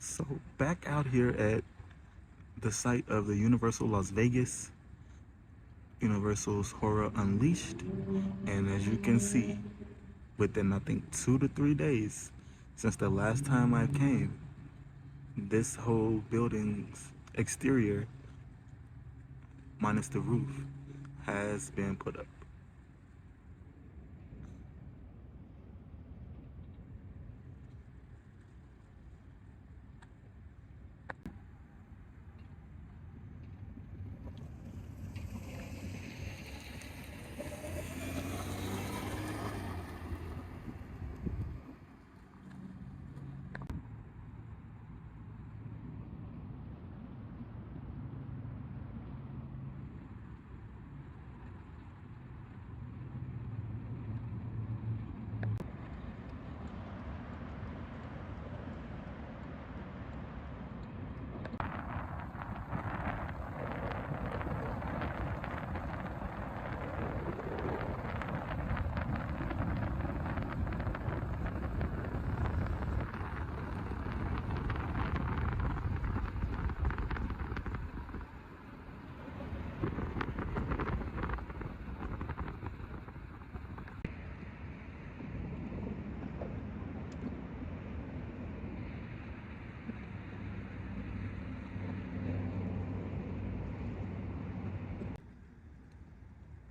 So back out here at the site of the Universal Las Vegas, Universal's Horror Unleashed, and as you can see, within I think 2 to 3 days since the last time I came, this whole building's exterior, minus the roof, has been put up.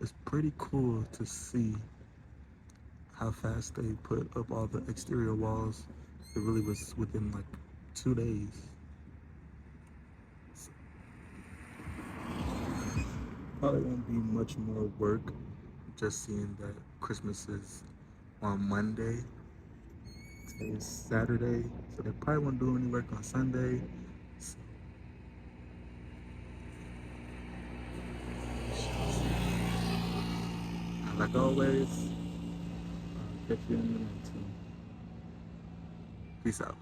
It's pretty cool to see how fast they put up all the exterior walls. It really was within like 2 days. Probably won't be much more work, just seeing that Christmas is on Monday. Today is Saturday, so they probably won't do any work on Sunday. So, like always, catch you in the next one. Peace out.